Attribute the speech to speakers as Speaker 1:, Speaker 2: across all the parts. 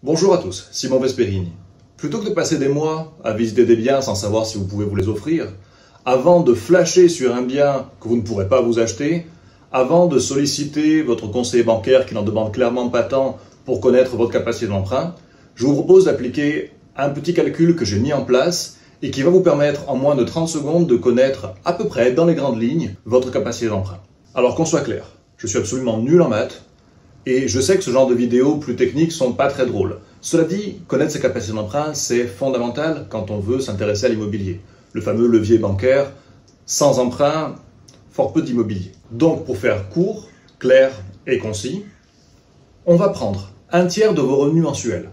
Speaker 1: Bonjour à tous, Simon Vesperini. Plutôt que de passer des mois à visiter des biens sans savoir si vous pouvez vous les offrir, avant de flasher sur un bien que vous ne pourrez pas vous acheter, avant de solliciter votre conseiller bancaire qui n'en demande clairement pas tant pour connaître votre capacité d'emprunt, je vous propose d'appliquer un petit calcul que j'ai mis en place et qui va vous permettre en moins de 30 secondes de connaître à peu près, dans les grandes lignes, votre capacité d'emprunt. Alors qu'on soit clair, je suis absolument nul en maths, et je sais que ce genre de vidéos plus techniques sont pas très drôles. Cela dit, connaître ses capacités d'emprunt, c'est fondamental quand on veut s'intéresser à l'immobilier. Le fameux levier bancaire, sans emprunt, fort peu d'immobilier. Donc pour faire court, clair et concis, on va prendre un tiers de vos revenus mensuels,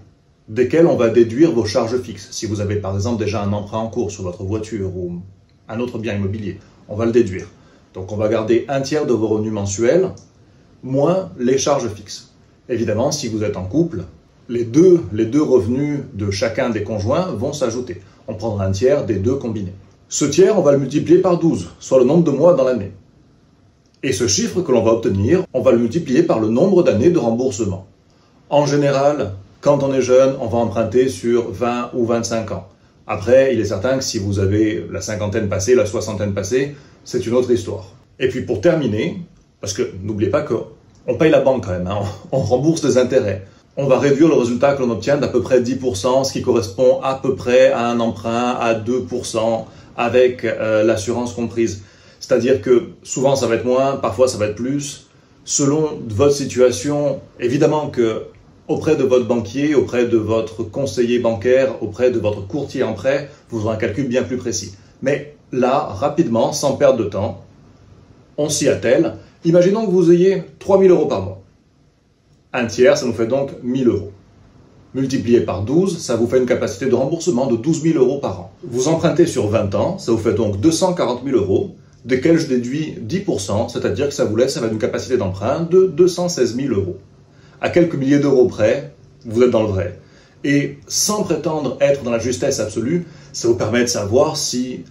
Speaker 1: desquels on va déduire vos charges fixes. Si vous avez par exemple déjà un emprunt en cours sur votre voiture ou un autre bien immobilier, on va le déduire. Donc on va garder un tiers de vos revenus mensuels, moins les charges fixes. Évidemment, si vous êtes en couple, les deux revenus de chacun des conjoints vont s'ajouter. On prendra un tiers des deux combinés. Ce tiers, on va le multiplier par 12, soit le nombre de mois dans l'année. Et ce chiffre que l'on va obtenir, on va le multiplier par le nombre d'années de remboursement. En général, quand on est jeune, on va emprunter sur 20 ou 25 ans. Après, il est certain que si vous avez la cinquantaine passée, la soixantaine passée, c'est une autre histoire. Et puis pour terminer, parce que n'oubliez pas qu'on paye la banque quand même, hein, on rembourse des intérêts. On va réduire le résultat que l'on obtient d'à peu près 10%, ce qui correspond à peu près à un emprunt à 2% avec l'assurance comprise. C'est-à-dire que souvent ça va être moins, parfois ça va être plus. Selon votre situation, évidemment que auprès de votre banquier, auprès de votre conseiller bancaire, auprès de votre courtier en prêt, vous aurez un calcul bien plus précis. Mais là, rapidement, sans perdre de temps, on s'y attelle. Imaginons que vous ayez 3 000 € par mois. Un tiers, ça nous fait donc 1 000 €. Multiplié par 12, ça vous fait une capacité de remboursement de 12 000 € par an. Vous empruntez sur 20 ans, ça vous fait donc 240 000 €, desquels je déduis 10%, c'est-à-dire que ça vous laisse avec une capacité d'emprunt de 216 000 €. À quelques milliers d'euros près, vous êtes dans le vrai. Et sans prétendre être dans la justesse absolue, ça vous permet de savoir si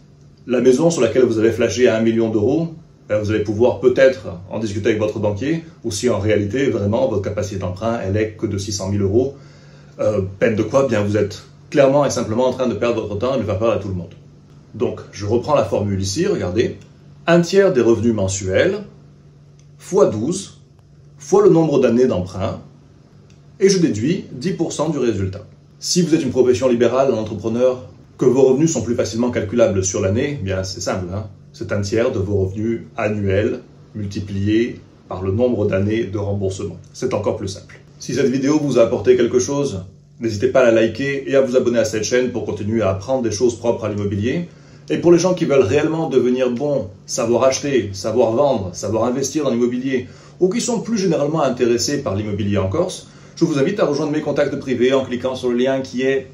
Speaker 1: la maison sur laquelle vous avez flashé à 1 million d'euros, vous allez pouvoir peut-être en discuter avec votre banquier, ou si en réalité, vraiment, votre capacité d'emprunt, elle est que de 600 000 €. Peine de quoi, bien vous êtes clairement et simplement en train de perdre votre temps et de faire peur à tout le monde. Donc, je reprends la formule ici, regardez. Un tiers des revenus mensuels, fois 12, fois le nombre d'années d'emprunt, et je déduis 10% du résultat. Si vous êtes une profession libérale, un entrepreneur, que vos revenus sont plus facilement calculables sur l'année, bien c'est simple, hein. C'est un tiers de vos revenus annuels multiplié par le nombre d'années de remboursement. C'est encore plus simple. Si cette vidéo vous a apporté quelque chose, n'hésitez pas à la liker et à vous abonner à cette chaîne pour continuer à apprendre des choses propres à l'immobilier. Et pour les gens qui veulent réellement devenir bons, savoir acheter, savoir vendre, savoir investir dans l'immobilier, ou qui sont plus généralement intéressés par l'immobilier en Corse, je vous invite à rejoindre mes contacts privés en cliquant sur le lien qui est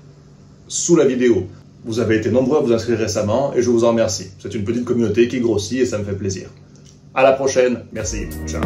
Speaker 1: sous la vidéo. Vous avez été nombreux à vous inscrire récemment et je vous en remercie. C'est une petite communauté qui grossit et ça me fait plaisir. À la prochaine. Merci. Ciao.